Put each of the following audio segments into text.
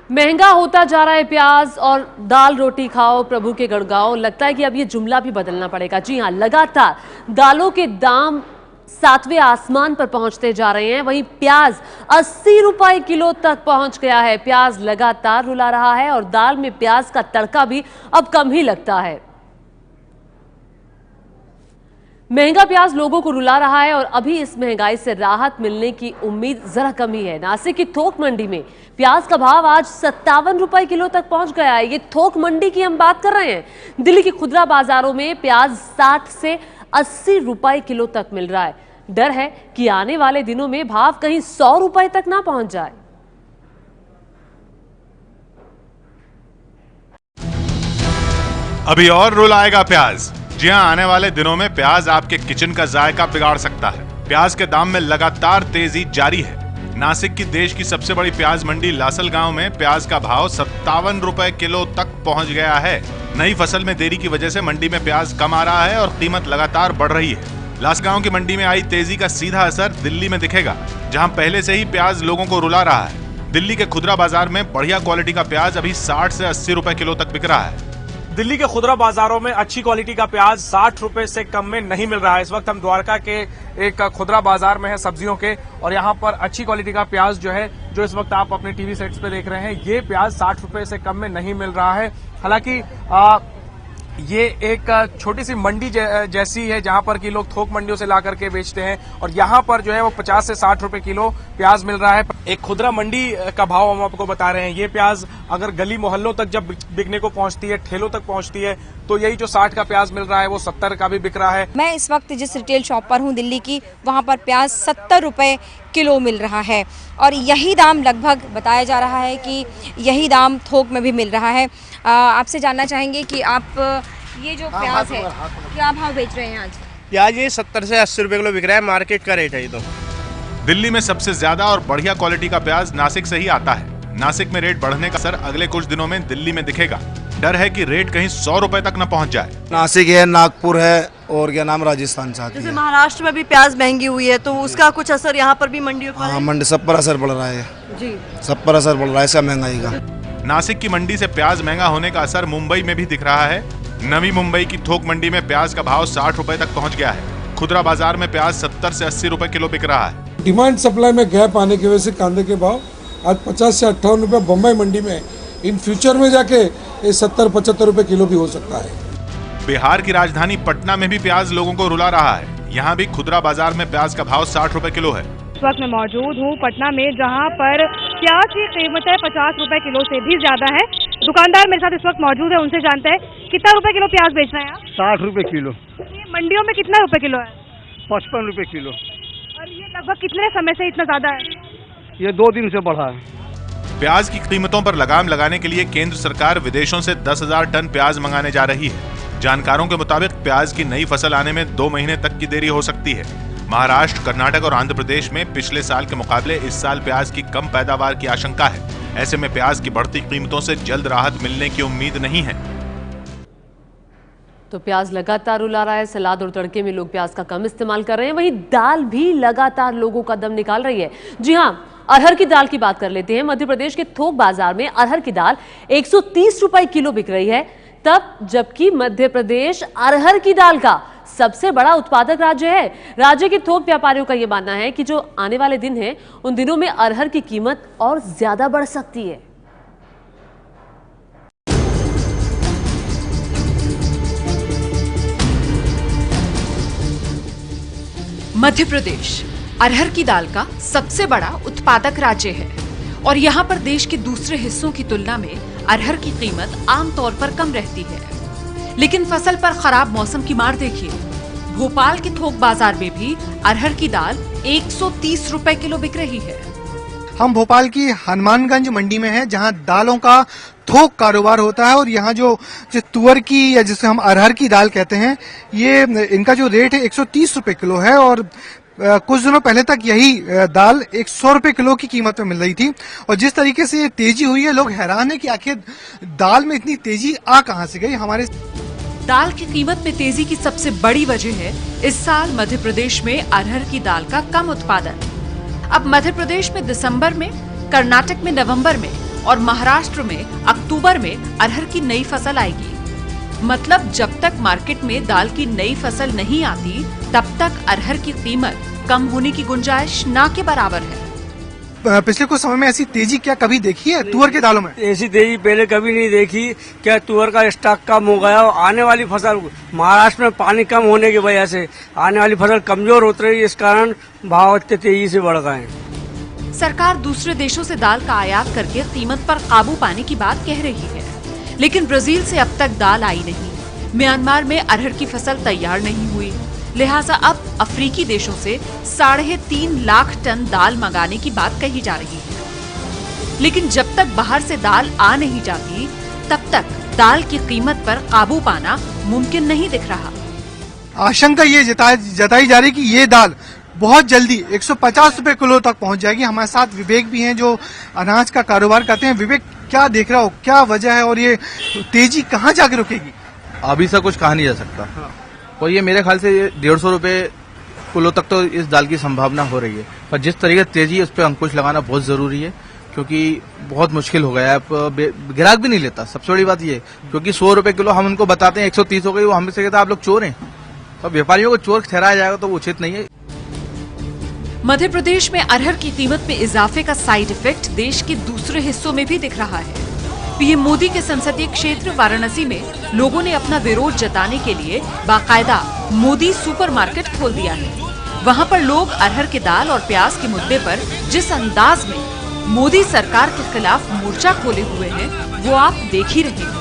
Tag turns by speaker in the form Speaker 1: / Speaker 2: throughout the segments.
Speaker 1: महंगा होता जा रहा है प्याज और दाल रोटी खाओ प्रभु के गण गाओ। लगता है कि अब ये जुमला भी बदलना पड़ेगा। जी हां, लगातार दालों के दाम 7वें आसमान पर पहुंचते जा रहे हैं। वहीं प्याज 80 रुपए किलो तक पहुंच गया है। प्याज लगातार रुला रहा है और दाल में प्याज का तड़का भी अब कम ही लगता है। महंगा प्याज लोगों को रुला रहा है और अभी इस महंगाई से राहत मिलने की उम्मीद जरा कम ही है। नासिक की थोक मंडी में प्याज का भाव आज 57 रुपए किलो तक पहुंच गया है। ये थोक मंडी की हम बात कर रहे हैं। दिल्ली की खुदरा बाजारों में प्याज 60 से 80 रुपए किलो तक मिल रहा है। डर है कि आने वाले दिनों में भाव कहीं 100 रुपए तक ना पहुंच जाए।
Speaker 2: अभी और रुलाएगा प्याज। जी हां, आने वाले दिनों में प्याज आपके किचन का जायका बिगाड़ सकता है। प्याज के दाम में लगातार तेजी जारी है। नासिक की देश की सबसे बड़ी प्याज मंडी लासलगांव में प्याज का भाव 57 रुपए किलो तक पहुंच गया है। नई फसल में देरी की वजह से मंडी में प्याज कम आ रहा है और कीमत लगातार बढ़ रही है। लासलगांव की मंडी में आई तेजी का सीधा असर दिल्ली में दिखेगा, जहां पहले से ही प्याज लोगों को रुला रहा है। दिल्ली के खुदरा बाजार में बढ़िया क्वालिटी का प्याज अभी 60 से 80 रुपए किलो तक बिक रहा है।
Speaker 3: दिल्ली के खुदरा बाजारों में अच्छी क्वालिटी का प्याज 60 रुपए से कम में नहीं मिल रहा है। इस वक्त हम द्वारका के एक खुदरा बाजार में है सब्जियों के, और यहाँ पर अच्छी क्वालिटी का प्याज जो इस वक्त आप अपने टीवी सेट्स पे देख रहे हैं, ये प्याज 60 रुपए से कम में नहीं मिल रहा है। हालांकि ये एक छोटी सी मंडी जैसी है जहां पर कि लोग थोक मंडियों से ला करके बेचते हैं, और यहाँ पर जो है वो 50 से 60 रुपए किलो प्याज मिल रहा है। एक खुदरा मंडी का भाव हम आपको बता रहे हैं। ये प्याज अगर गली मोहल्लों तक जब बिकने को पहुंचती है, ठेलों तक पहुंचती है, तो यही जो 60 का प्याज मिल रहा है वो 70 का भी बिक रहा है।
Speaker 4: मैं इस वक्त जिस रिटेल शॉप पर हूँ दिल्ली की, वहाँ पर प्याज 70 रुपए किलो मिल रहा है, और यही दाम लगभग बताया जा रहा है कि यही दाम थोक में भी मिल रहा है। आपसे जानना चाहेंगे कि आप ये जो प्याज है क्या भाव बेच रहे हैं आज?
Speaker 5: प्याज ये 70 से 80 रुपए किलो बिक रहा है। मार्केट का रेट है ये तो।
Speaker 2: दिल्ली में सबसे ज्यादा और बढ़िया क्वालिटी का प्याज नासिक से ही आता है। नासिक में रेट बढ़ने का असर अगले कुछ दिनों में दिल्ली में दिखेगा। डर है कि रेट कहीं 100 रुपए तक न पहुंच जाए।
Speaker 6: नासिक है, नागपुर है और क्या नाम राजस्थान से आती है।
Speaker 7: जैसे महाराष्ट्र में भी प्याज महंगी हुई है, तो उसका कुछ असर यहाँ पर भी मंडियों पर?
Speaker 6: हाँ, मंडी सब पर असर पड़ रहा है जी, सब पर असर पड़ रहा है इसका महंगाई का।
Speaker 2: नासिक की मंडी से प्याज महंगा होने का असर मुंबई में भी दिख रहा है। नवी मुंबई की थोक मंडी में प्याज का भाव 60 रुपए तक पहुंच गया है। खुदरा बाजार में प्याज 70 से 80 रुपए किलो बिक रहा है।
Speaker 8: डिमांड सप्लाई में गैप आने की वजह से कांदे के भाव आज 50 से 58 रुपए बम्बई मंडी में, इन फ्यूचर में जाके 70-75 रुपए किलो भी हो सकता है।
Speaker 2: बिहार की राजधानी पटना में भी प्याज लोगों को रुला रहा है। यहाँ भी खुदरा बाजार में प्याज का भाव 60 रुपए किलो है।
Speaker 9: इस वक्त मैं मौजूद हूँ पटना में, जहाँ पर प्याज की कीमत है 50 रुपए किलो से भी ज्यादा है। दुकानदार मेरे साथ इस वक्त मौजूद है, उनसे जानते हैं कितना रुपए किलो प्याज बेच रहे हैं आप?
Speaker 10: 60 रुपए किलो।
Speaker 9: ये मंडियों में कितना रुपए किलो है?
Speaker 10: 55 रुपए किलो।
Speaker 9: और ये लगभग कितने समय से इतना ज्यादा है?
Speaker 10: ये 2 दिन से बढ़ा है।
Speaker 2: प्याज की कीमतों पर लगाम लगाने के लिए केंद्र सरकार विदेशों से 10,000 टन प्याज मंगाने जा रही है। जानकारों के मुताबिक प्याज की नई फसल आने में 2 महीने तक की देरी हो सकती है। महाराष्ट्र, कर्नाटक और आंध्र प्रदेश में पिछले साल के मुकाबले इस साल प्याज की कम पैदावार की आशंका है। ऐसे में प्याज की बढ़ती कीमतों से जल्द राहत मिलने की उम्मीद नहीं है।
Speaker 1: तो प्याज लगातार रुला रहा है। सलाद और तड़के में लोग प्याज का कम इस्तेमाल कर रहे हैं। वहीं दाल भी लगातार लोगों का दम निकाल रही है। जी हां, अरहर की दाल की बात कर लेते हैं। मध्य प्रदेश के थोक बाजार में अरहर की दाल 130 रुपए किलो बिक रही है, तब जबकि मध्य प्रदेश अरहर की दाल का सबसे बड़ा उत्पादक राज्य है। राज्य के थोक व्यापारियों का यह मानना है कि जो आने वाले दिन हैं, उन दिनों में अरहर की कीमत और ज्यादा बढ़ सकती है।
Speaker 11: मध्य प्रदेश अरहर की दाल का सबसे बड़ा उत्पादक राज्य है, और यहाँ पर देश के दूसरे हिस्सों की तुलना में अरहर की कीमत आमतौर पर कम रहती है। लेकिन फसल पर खराब मौसम की मार देखिए। भोपाल के थोक बाजार में भी अरहर की दाल 130 रुपए किलो बिक रही है।
Speaker 12: हम भोपाल की हनुमानगंज मंडी में हैं, जहां दालों का थोक कारोबार होता है, और यहाँ जो तुअर की या जिसे हम अरहर की दाल कहते हैं, ये इनका जो रेट है 130 रुपए किलो है, और कुछ दिनों पहले तक यही दाल 100 रुपए किलो की कीमत में मिल रही थी। और जिस तरीके से ये तेजी हुई है, लोग हैरान है कि आखिर दाल में इतनी तेजी आ कहां से गई। हमारे
Speaker 11: दाल की कीमत में तेजी की सबसे बड़ी वजह है इस साल मध्य प्रदेश में अरहर की दाल का कम उत्पादन। अब मध्य प्रदेश में दिसंबर में, कर्नाटक में नवंबर में और महाराष्ट्र में अक्टूबर में अरहर की नई फसल आएगी। मतलब जब तक मार्केट में दाल की नई फसल नहीं आती, तब तक अरहर की कीमत कम होने की गुंजाइश ना के बराबर है।
Speaker 12: पिछले कुछ समय में ऐसी तेजी क्या कभी देखी है तुअर के दालों में?
Speaker 10: ऐसी तेजी पहले कभी नहीं देखी। क्या तुअर का स्टॉक कम हो गया और आने वाली फसल महाराष्ट्र में पानी कम होने की वजह से आने वाली फसल कमजोर होती रही, इस कारण भाव इतने तेजी से बढ़ गए हैं।
Speaker 11: सरकार दूसरे देशों से दाल का आयात करके कीमत पर काबू पाने की बात कह रही है, लेकिन ब्राजील से अब तक दाल आई नहीं। म्यांमार में अरहर की फसल तैयार नहीं हुई, लिहाजा अब अफ्रीकी देशों से 3.5 लाख टन दाल मंगाने की बात कही जा रही है। लेकिन जब तक बाहर से दाल आ नहीं जाती, तब तक दाल की कीमत पर काबू पाना मुमकिन नहीं दिख रहा।
Speaker 12: आशंका ये जताई जा रही कि ये दाल बहुत जल्दी 150 रुपए किलो तक पहुंच जाएगी। हमारे साथ विवेक भी हैं जो अनाज का कारोबार करते हैं। विवेक, क्या देख रहा हो, क्या वजह है और ये तेजी कहाँ जाके रुकेगी?
Speaker 5: अभी से कुछ कहा नहीं जा सकता। और ये मेरे ख्याल से 150 रुपए किलो तक तो इस दाल की संभावना हो रही है, पर जिस तरीके से तेजी है उस पर अंकुश लगाना बहुत जरूरी है, क्योंकि बहुत मुश्किल हो गया है। ग्राहक भी नहीं लेता, सबसे बड़ी बात ये, क्योंकि 100 रुपए किलो हम उनको बताते हैं 130 हो गई, वो हमसे कहता है आप लोग चोर हैं। तो व्यापारियों को चोर ठहराया जाएगा तो वो उचित नहीं है।
Speaker 11: मध्य प्रदेश में अरहर की कीमत में इजाफे का साइड इफेक्ट देश के दूसरे हिस्सों में भी दिख रहा है। पीएम मोदी के संसदीय क्षेत्र वाराणसी में लोगों ने अपना विरोध जताने के लिए बाकायदा मोदी सुपरमार्केट खोल दिया है। वहां पर लोग अरहर की दाल और प्याज के मुद्दे पर जिस अंदाज में मोदी सरकार के खिलाफ मोर्चा खोले हुए हैं, वो आप देख ही रहे हैं।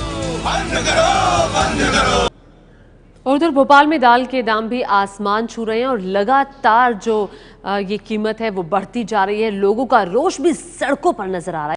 Speaker 1: और उधर भोपाल में दाल के दाम भी आसमान छू रहे हैं और लगातार जो ये कीमत है वो बढ़ती जा रही है। लोगों का रोष भी सड़कों पर नजर आ रहा है।